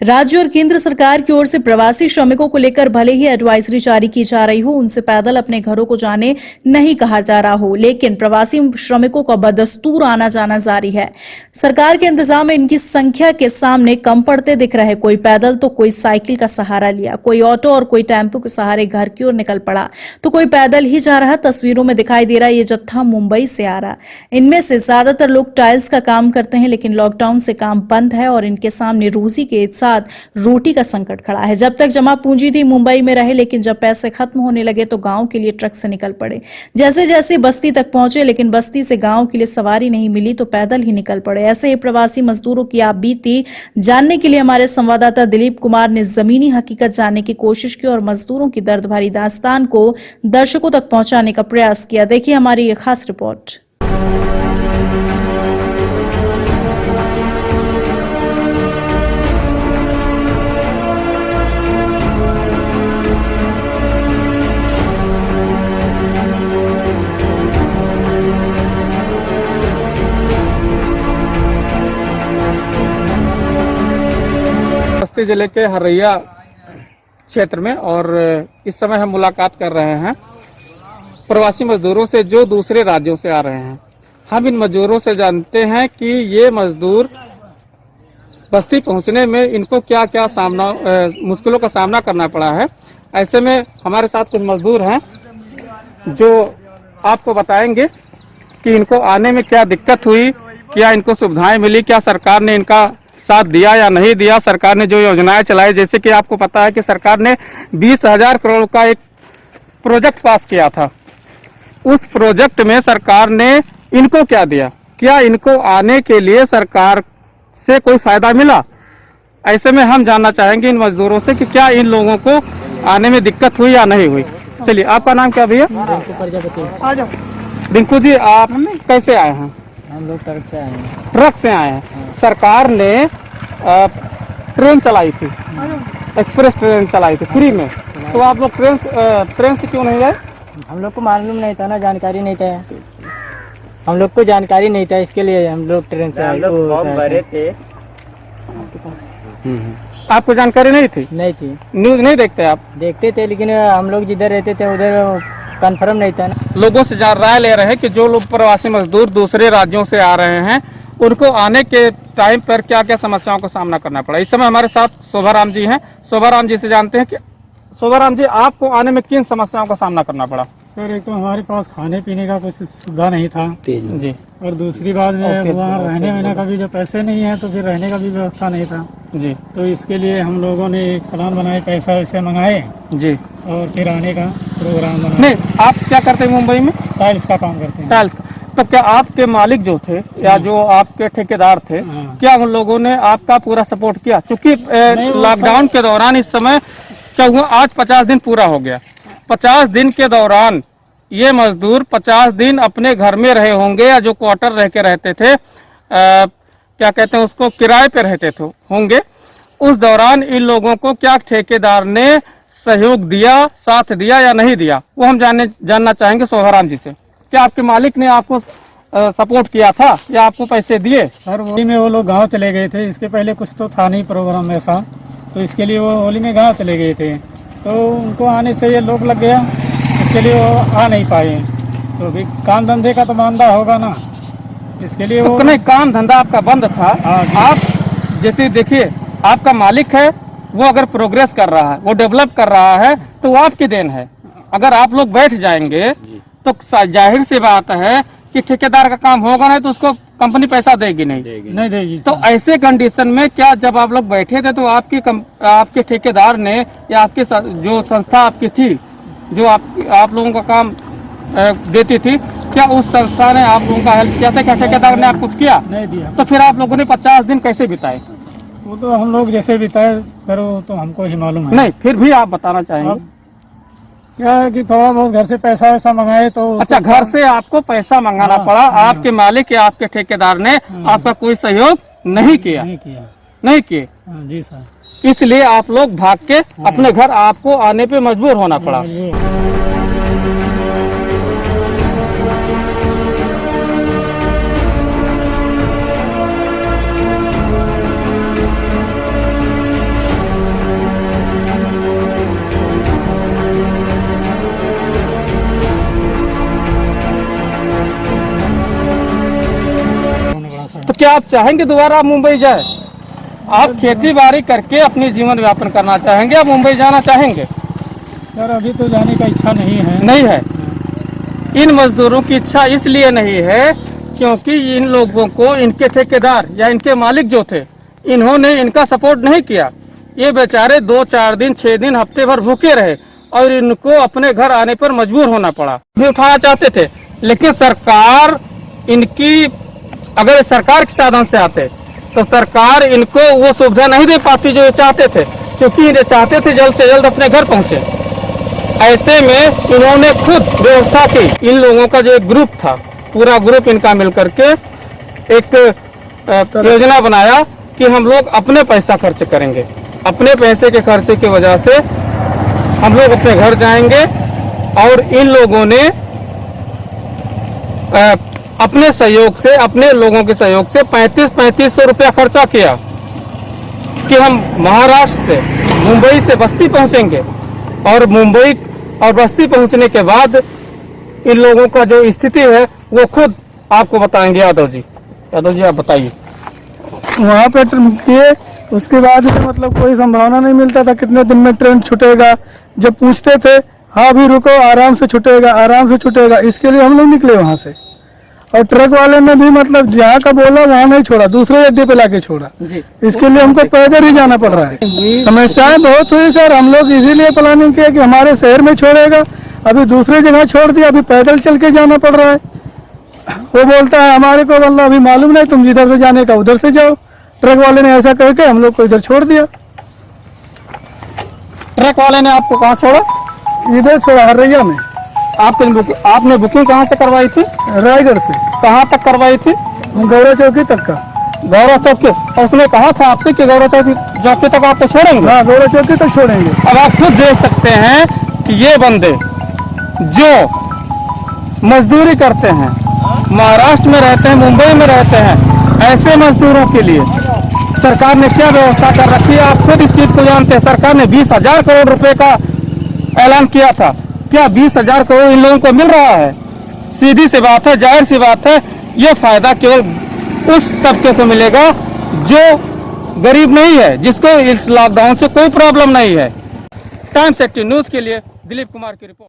राज्य और केंद्र सरकार की ओर से प्रवासी श्रमिकों को लेकर भले ही एडवाइजरी जारी की जा रही हो, उनसे पैदल अपने घरों को जाने नहीं कहा जा रहा हो, लेकिन प्रवासी श्रमिकों का बदस्तूर आना जाना जारी है। सरकार के इंतजाम में इनकी संख्या के सामने कम पड़ते दिख रहे। कोई पैदल तो कोई साइकिल का सहारा लिया, कोई ऑटो और कोई टेम्पो के सहारे घर की ओर निकल पड़ा, तो कोई पैदल ही जा रहा। तस्वीरों में दिखाई दे रहा ये जत्था मुंबई से आ रहा। इनमें से ज्यादातर लोग टाइल्स का काम करते हैं, लेकिन लॉकडाउन से काम बंद है और इनके सामने रोजी के साथ रोटी का संकट खड़ा है। जब तक जमा पूंजी थी मुंबई में रहे, लेकिन जब पैसे खत्म होने लगे तो गांव के लिए ट्रक से निकल पड़े। जैसे जैसे बस्ती तक पहुंचे, लेकिन बस्ती से गांव के लिए सवारी नहीं मिली तो पैदल ही निकल पड़े। ऐसे ही प्रवासी मजदूरों की आप बीती जानने के लिए हमारे संवाददाता दिलीप कुमार ने जमीनी हकीकत जानने की कोशिश की और मजदूरों की दर्द भरी दास्तान को दर्शकों तक पहुंचाने का प्रयास किया। देखिए हमारी ये खास रिपोर्ट। बस्ती जिले के हरैया क्षेत्र में और इस समय हम मुलाकात कर रहे हैं प्रवासी मजदूरों से जो दूसरे राज्यों से आ रहे हैं। हम इन मजदूरों से जानते हैं कि ये मजदूर बस्ती पहुंचने में इनको क्या क्या मुश्किलों का सामना करना पड़ा है। ऐसे में हमारे साथ कुछ मजदूर हैं जो आपको बताएंगे कि इनको आने में क्या दिक्कत हुई, क्या इनको सुविधाएं मिली, क्या सरकार ने इनका साथ दिया या नहीं दिया। सरकार ने जो योजनाएं चलाई, जैसे कि आपको पता है कि सरकार ने 20,000 करोड़ का एक प्रोजेक्ट पास किया था। उस प्रोजेक्ट में सरकार ने इनको क्या दिया, क्या इनको आने के लिए सरकार से कोई फायदा मिला। ऐसे में हम जानना चाहेंगे इन मजदूरों से कि क्या इन लोगों को आने में दिक्कत हुई या नहीं हुई। चलिए, आपका नाम क्या भैया? रिंकू जी, आप कैसे आए हैं? हम लोग ट्रक से आए हैं। ट्रक से आए हैं। सरकार ने ट्रेन चलाई थी, एक्सप्रेस ट्रेन चलाई थी फ्री में, तो आप लोग ट्रेन से क्यों नहीं गए? हम लोग को मालूम नहीं था ना, जानकारी नहीं था। हम लोग को जानकारी नहीं था, इसके लिए हम लोग ट्रेन से आए। भरे थे। आपको जानकारी नहीं थी? नहीं थी। न्यूज नहीं देखते आप? देखते थे, लेकिन हम लोग जिधर रहते थे उधर कंफर्म नहीं था ना। लोगों से राय ले रहे हैं कि जो लोग प्रवासी मजदूर दूसरे राज्यों से आ रहे हैं, उनको आने के टाइम पर क्या क्या समस्याओं का सामना करना पड़ा। इस समय हमारे साथ शोभाराम जी हैं। शोभाराम जी से जानते हैं कि शोभाराम जी, आपको आने में किन समस्याओं का सामना करना पड़ा? सर, एक तो हमारे पास खाने पीने का कुछ सुविधा नहीं था जी, और दूसरी बात में वहाँ रहने वहने का भी जो पैसे नहीं है तो फिर रहने का भी व्यवस्था नहीं था जी। तो इसके लिए हम लोगों ने एक प्लान बनाए, पैसा वैसे मंगाए जी, और फिर आने का प्रोग्राम बनाया। नहीं, आप क्या करते हैं मुंबई में? टाइल्स का काम करते हैं। टाइल्स का। तो क्या आपके मालिक जो थे या जो आपके ठेकेदार थे, क्या उन लोगों ने आपका पूरा सपोर्ट किया? क्योंकि लॉकडाउन के दौरान इस समय आज 50 दिन पूरा हो गया। 50 दिन के दौरान ये मजदूर 50 दिन अपने घर में रहे होंगे, या जो क्वार्टर रह के रहते थे, क्या कहते हैं उसको, किराए पे रहते थे होंगे। उस दौरान इन लोगों को क्या ठेकेदार ने सहयोग दिया, साथ दिया या नहीं दिया, वो हम जानना चाहेंगे शोभाराम जी से। क्या आपके मालिक ने आपको सपोर्ट किया था या आपको पैसे दिए? सर, होली में वो लोग गाँव चले गए थे। इसके पहले कुछ तो था नहीं प्रोग्राम ऐसा, तो इसके लिए वो होली में गाँव चले गए थे, तो उनको आने से ये लोग लग गया, इसके लिए वो आ नहीं पाए। तो भी काम धंधे का तो मानदा होगा ना, इसके लिए वो नहीं, काम धंधा आपका बंद था। आप जैसे देखिए, आपका मालिक है, वो अगर प्रोग्रेस कर रहा है, वो डेवलप कर रहा है, तो वो आपकी देन है। अगर आप लोग बैठ जाएंगे तो जाहिर सी बात है कि ठेकेदार का काम होगा नहीं, तो उसको कंपनी पैसा देगी नहीं देगी। तो ऐसे कंडीशन में क्या जब आप लोग बैठे थे तो आपके ठेकेदार ने या आपके जो संस्था आपकी थी, जो आप लोगों का काम देती थी, क्या उस संस्था ने आप लोगों का हेल्प किया था? क्या ठेकेदार ने आप कुछ किया? नहीं दिया। तो फिर आप लोगों ने 50 दिन कैसे बिताए? वो तो हम लोग जैसे बिताए सर, वो तो हमको ही मालूम है। नहीं, फिर भी आप बताना चाहेंगे? क्या है कि थोड़ा बहुत घर से पैसा वैसा मंगाए तो। अच्छा, घर से आपको पैसा मंगाना पड़ा। आपके मालिक या आपके ठेकेदार ने आपका कोई सहयोग नहीं किया? नहीं किए। जी सर। इसलिए आप लोग भाग के अपने घर आपको आने पे मजबूर होना पड़ा। क्या आप चाहेंगे दोबारा आप मुंबई जाए? आप खेती बाड़ी करके अपनी जीवन यापन करना चाहेंगे, आप मुंबई जाना चाहेंगे? सर अभी तो जाने का इच्छा नहीं है। नहीं है। इन मजदूरों की इच्छा इसलिए नहीं है क्योंकि इन लोगों को इनके ठेकेदार या इनके मालिक जो थे, इन्होंने इनका सपोर्ट नहीं किया। ये बेचारे 2-4 दिन 6 दिन हफ्ते भर भूखे रहे और इनको अपने घर आने पर मजबूर होना पड़ा। भी उठाना चाहते थे, लेकिन सरकार इनकी, अगर सरकार के साधन से आते तो सरकार इनको वो सुविधा नहीं दे पाती जो ये चाहते थे, क्योंकि ये चाहते थे जल्द से जल्द अपने घर पहुंचे। ऐसे में इन्होंने खुद व्यवस्था की। इन लोगों का जो एक ग्रुप था, पूरा ग्रुप इनका मिलकर के एक योजना बनाया कि हम लोग अपने पैसा खर्च करेंगे। अपने पैसे के खर्चे की वजह से हम लोग अपने घर जाएंगे और इन लोगों ने अपने सहयोग से, अपने लोगों के सहयोग से 3500 रुपया खर्चा किया कि हम महाराष्ट्र से, मुंबई से बस्ती पहुंचेंगे और मुंबई और बस्ती पहुंचने के बाद इन लोगों का जो स्थिति है वो खुद आपको बताएंगे। यादव जी आप बताइए। वहाँ पे किए, उसके बाद मतलब कोई संभावना नहीं मिलता था कितने दिन में ट्रेन छूटेगा। जब पूछते थे हाँ अभी रुको, आराम से छूटेगा, आराम से छूटेगा, इसके लिए हम लोग निकले वहाँ से। और ट्रक वाले ने भी मतलब जहाँ का बोला वहाँ नहीं छोड़ा, दूसरे अड्डे पे लाके छोड़ा। इसके लिए हमको पैदल ही जाना पड़ रहा है। समस्याएं बहुत हुई सर। हम लोग इसीलिए प्लानिंग किया कि हमारे शहर में छोड़ेगा, अभी दूसरे जगह छोड़ दिया, अभी पैदल चल के जाना पड़ रहा है। वो बोलता है हमारे को मतलब अभी मालूम नहीं, तुम जिधर से जाने का उधर से जाओ। ट्रक वाले ने ऐसा कह के हम लोग को इधर छोड़ दिया। ट्रक वाले ने आपको कहाँ छोड़ा? इधर छोड़ा, हरैया में। आपने बुकिंग कहाँ से करवाई थी? रायगढ़ से। कहाँ तक करवाई थी? गौरव चौकी तक का। गौरव चौकी? और उसने कहा था आपसे कि गौरव चौकी तक आपको छोड़ेंगे? हाँ, गौरव चौकी तक छोड़ेंगे। अब आप खुद देख सकते हैं कि ये बंदे जो मजदूरी करते हैं, महाराष्ट्र में रहते हैं, मुंबई में रहते हैं, ऐसे मजदूरों के लिए सरकार ने क्या व्यवस्था कर रखी है आप खुद इस चीज को जानते हैं। सरकार ने 20,000 करोड़ रुपए का ऐलान किया था। क्या 20,000 करोड़ इन लोगों को मिल रहा है? सीधी सी बात है, जाहिर सी बात है, ये फायदा केवल उस तबके से मिलेगा जो गरीब नहीं है, जिसको इस लॉकडाउन से कोई प्रॉब्लम नहीं है। टाइम्स 18 न्यूज के लिए दिलीप कुमार की रिपोर्ट।